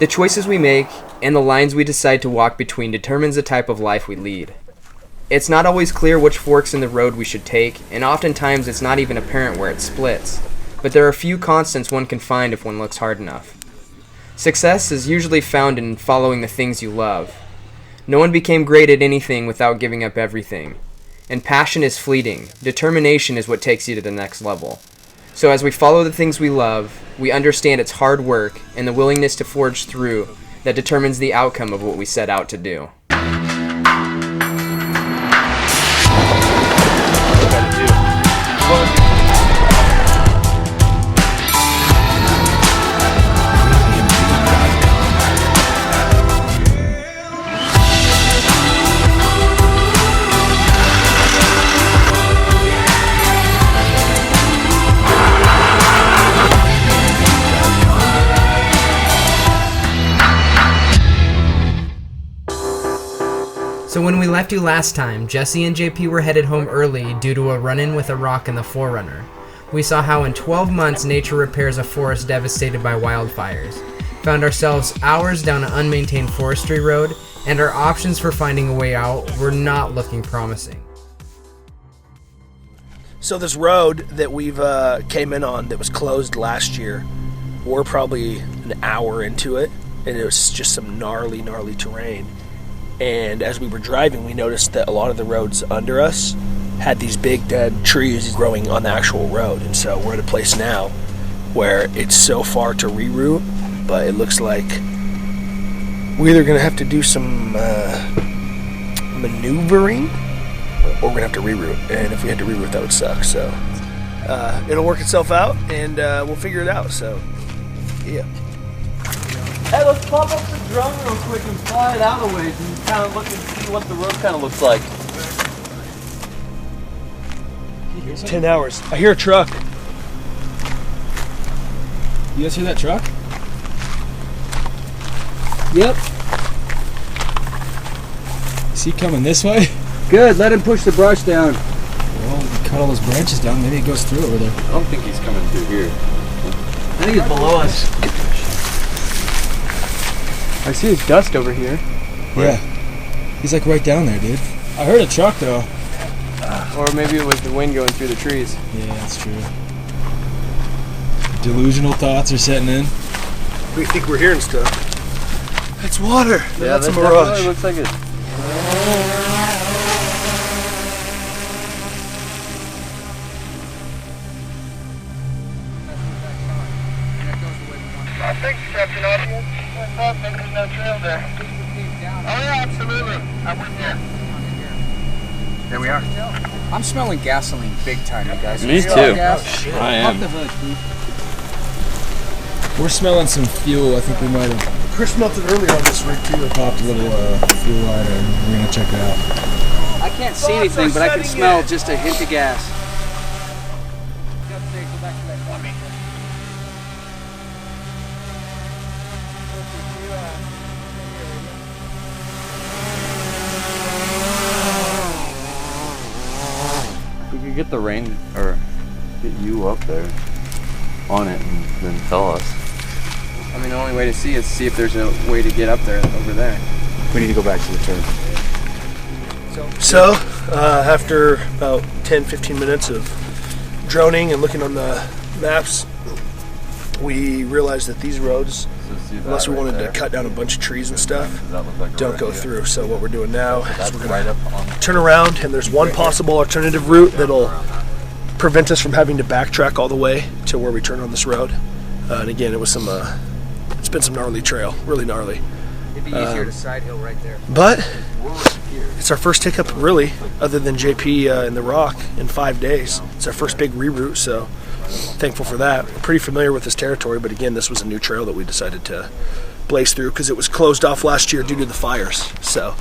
The choices we make and the lines we decide to walk between determines the type of life we lead. It's not always clear which forks in the road we should take, and oftentimes it's not even apparent where it splits. But there are a few constants one can find if one looks hard enough. Success is usually found in following the things you love. No one became great at anything without giving up everything. And passion is fleeting. Determination is what takes you to the next level. So as we follow the things we love, we understand it's hard work and the willingness to forge through that determines the outcome of what we set out to do. So when we left you last time, Jesse and JP were headed home early due to a run-in with a rock in the Forerunner. We saw how in 12 months nature repairs a forest devastated by wildfires, found ourselves hours down an unmaintained forestry road, and our options for finding a way out were not looking promising. So this road that we've came in on that was closed last year, we're probably an hour into it, and it was just some gnarly terrain. And as we were driving, we noticed that a lot of the roads under us had these big dead trees growing on the actual road. And so we're at a place now where it's so far to reroute, but it looks like we're either going to have to do some maneuvering or we're going to have to reroute. And if we had to reroute, that would suck. So it'll work itself out, and we'll figure it out. So, yeah. Hey, let's pop up the drone real quick and fly it out a ways and kind of look and see what the road kind of looks like. 10 hours. I hear a truck. You guys hear that truck? Yep. Is he coming this way? Good, let him push the brush down. Well, we cut all those branches down. Maybe it goes through over there. I don't think he's coming through here. I think he's below us. I see his dust over here. Yeah. He's like right down there, dude. I heard a truck though. Or maybe it was the wind going through the trees. Yeah, that's true. Delusional thoughts are setting in. We think we're hearing stuff. It's water. Yeah, that's a definitely mirage. looks like it. I think, Captain Audience, I thought maybe there's no trail there. Oh yeah, absolutely. I'm with you. There we are. I'm smelling gasoline big time, you guys. Me too. I am. We're smelling some fuel. I think we might have Chris smelled it earlier on this rig too. popped a little fuel line, and we're gonna check it out. I can't see anything, but I can smell just a hint of gas. We could get the rain, or get you up there on it and then tell us. I mean, the only way to see is see if there's a way to get up there over there. We need to go back to the turn. So, after about 10-15 minutes of droning and looking on the maps, we realized that these roads, unless we wanted to cut down a bunch of trees and stuff, don't go through. So what we're doing now is we're going to turn around, and there's one possible alternative route that'll prevent us from having to backtrack all the way to where we turn on this road. And again, it was it's been some gnarly trail, really gnarly. It'd be easier to side hill right there. But it's our first hiccup, really, other than JP and the rock in 5 days. It's our first big reroute, so thankful for that. We're pretty familiar with this territory, but again, this was a new trail that we decided to blaze through because it was closed off last year due to the fires. So.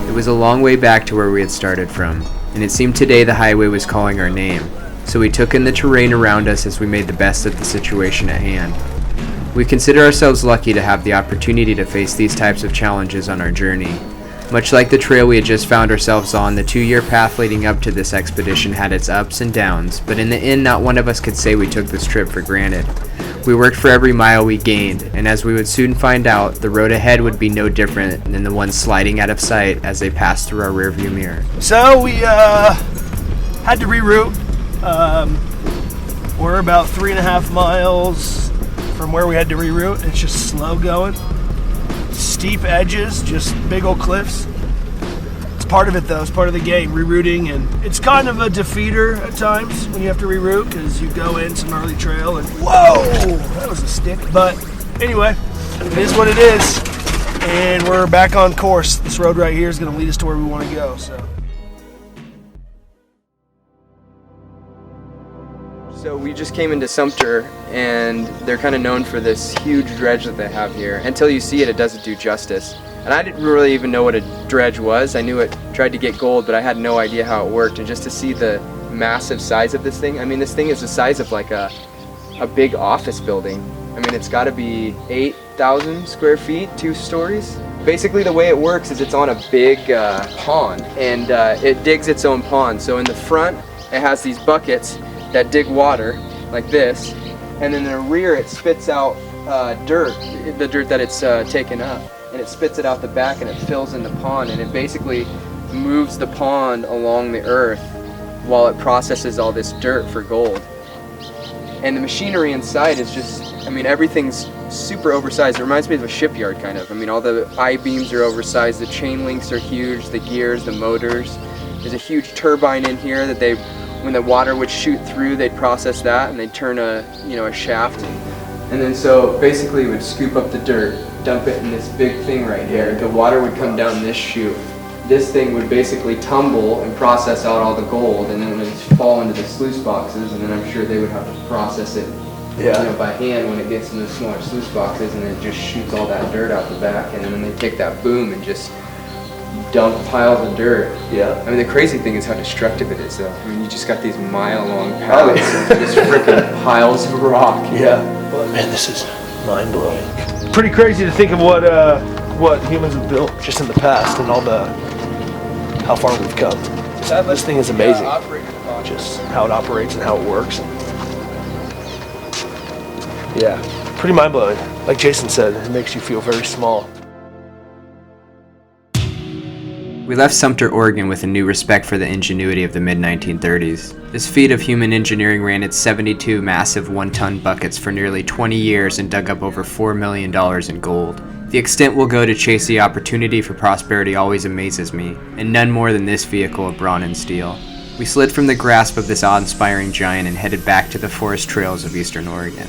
It was a long way back to where we had started from, and it seemed today the highway was calling our name, so we took in the terrain around us as we made the best of the situation at hand. We consider ourselves lucky to have the opportunity to face these types of challenges on our journey, Much like the trail we had just found ourselves on, the 2-year path leading up to this expedition had its ups and downs, but in the end not one of us could say we took this trip for granted. We worked for every mile we gained, and as we would soon find out, the road ahead would be no different than the one sliding out of sight as they passed through our rearview mirror. So we had to reroute. We're about 3.5 miles from where we had to reroute. It's just slow going. Steep edges, just big old cliffs. It's part of it though, it's part of the game, rerouting, and it's kind of a defeater at times when you have to reroute because you go in some gnarly trail and whoa, that was a stick. But anyway, it is what it is, and we're back on course. This road right here is going to lead us to where we want to go. So we just came into Sumter, and they're kind of known for this huge dredge that they have here. Until you see it, it doesn't do justice. And I didn't really even know what a dredge was. I knew it tried to get gold, but I had no idea how it worked. And just to see the massive size of this thing, I mean, this thing is the size of like a big office building. I mean, it's got to be 8,000 square feet, 2 stories. Basically, the way it works is it's on a big pond, and it digs its own pond. So in the front, it has these buckets that dig water like this, and then in the rear it spits out dirt, the dirt that it's taken up, and it spits it out the back and it fills in the pond, and it basically moves the pond along the earth while it processes all this dirt for gold. And the machinery inside is just, I mean, everything's super oversized. It reminds me of a shipyard kind of. I mean, all the I-beams are oversized, the chain links are huge, the gears, the motors. There's a huge turbine in here that they, when the water would shoot through, they'd process that and they'd turn a shaft. And then so basically we would scoop up the dirt, dump it in this big thing right here. The water would come down this chute. This thing would basically tumble and process out all the gold, and then it would fall into the sluice boxes, and then I'm sure they would have to process it by hand when it gets in the smaller sluice boxes, and it just shoots all that dirt out the back, and then they take that boom and just dump piles of dirt. Yeah. I mean, the crazy thing is how destructive it is, though. I mean, you just got these mile-long pallets of just freaking piles of rock. Yeah. Well, man, this is mind-blowing. Pretty crazy to think of what humans have built just in the past and how far we've come. This thing is amazing. Just how it operates and how it works. Yeah, pretty mind-blowing. Like Jason said, it makes you feel very small. We left Sumter, Oregon with a new respect for the ingenuity of the mid-1930s. This feat of human engineering ran its 72 massive 1-ton buckets for nearly 20 years and dug up over $4 million in gold. The extent we'll go to chase the opportunity for prosperity always amazes me, and none more than this vehicle of brawn and steel. We slid from the grasp of this awe-inspiring giant and headed back to the forest trails of eastern Oregon.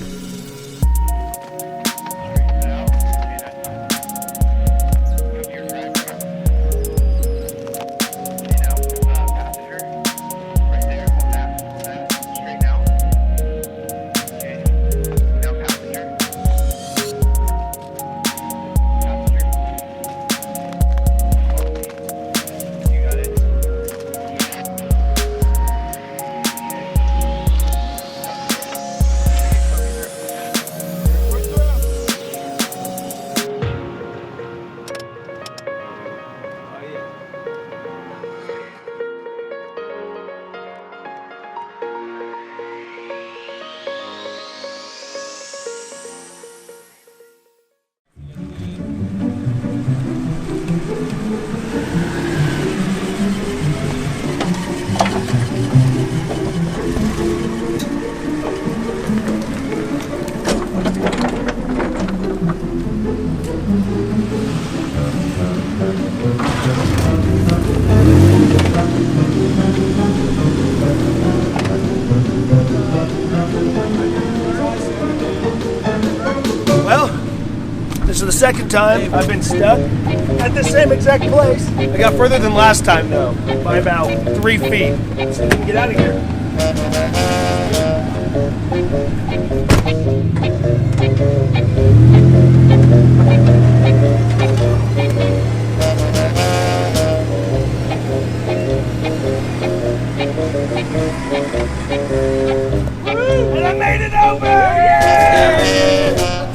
This is the second time I've been stuck at the same exact place. I got further than last time though, by about 3 feet. So we can get out of here. And I made it over! Yeah!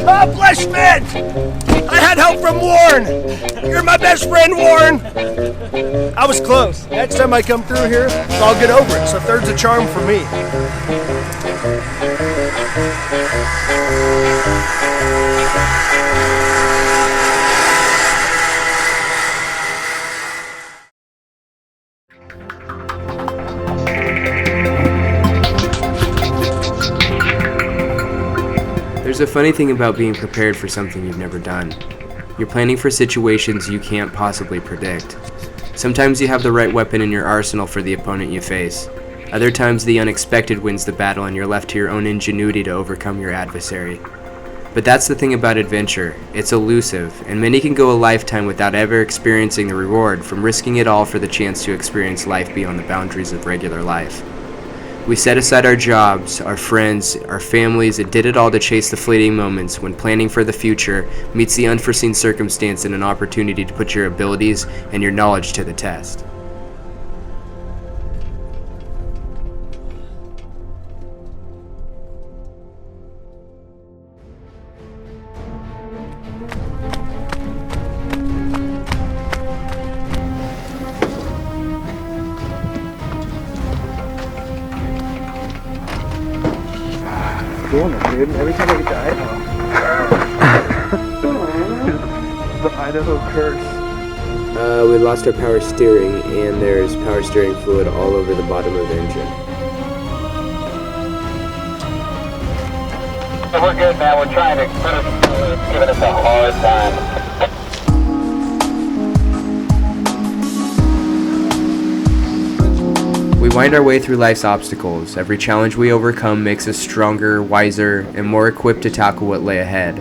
Accomplishment! I had help from Warren! Your my best friend Warren. I was close. Next time I come through here, I'll get over it. So third's a charm for me. There's a funny thing about being prepared for something you've never done. You're planning for situations you can't possibly predict. Sometimes you have the right weapon in your arsenal for the opponent you face. Other times the unexpected wins the battle and you're left to your own ingenuity to overcome your adversary. But that's the thing about adventure. It's elusive, and many can go a lifetime without ever experiencing the reward from risking it all for the chance to experience life beyond the boundaries of regular life. We set aside our jobs, our friends, our families, and did it all to chase the fleeting moments when planning for the future meets the unforeseen circumstance and an opportunity to put your abilities and your knowledge to the test. Damn it, dude. Every time I get to Idaho. The Idaho curse. We lost our power steering, and there's power steering fluid all over the bottom of the engine. So we're good, man. We're trying to put it, giving us a hard time. We wind our way through life's obstacles. Every challenge we overcome makes us stronger, wiser, and more equipped to tackle what lay ahead.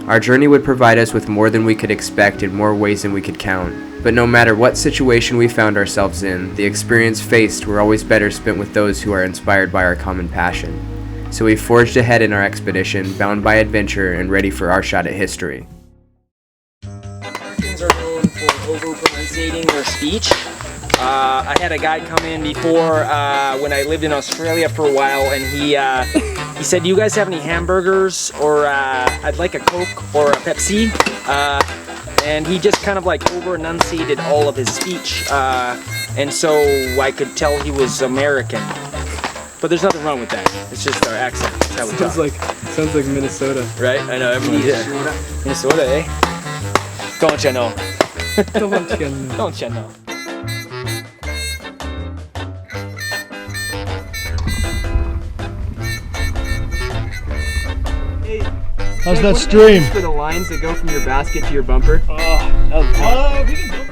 Our journey would provide us with more than we could expect in more ways than we could count. But no matter what situation we found ourselves in, the experience faced were always better spent with those who are inspired by our common passion. So we forged ahead in our expedition, bound by adventure and ready for our shot at history. Americans are known for over-pronunciating their speech. I had a guy come in before when I lived in Australia for a while, and he said, "Do you guys have any hamburgers?" Or "I'd like a Coke or a Pepsi." And he just kind of like over-enunciated all of his speech, and so I could tell he was American. But there's nothing wrong with that. It's just our accent. That's how we talk. Sounds like Minnesota. Right? I know. Everybody's Minnesota, eh? Don't you know? Don't you know? How's that stream? For the lines that go from your basket to your bumper. We can go.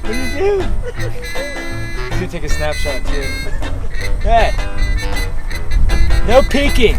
What do you do? You take a snapshot too. Hey! No peeking!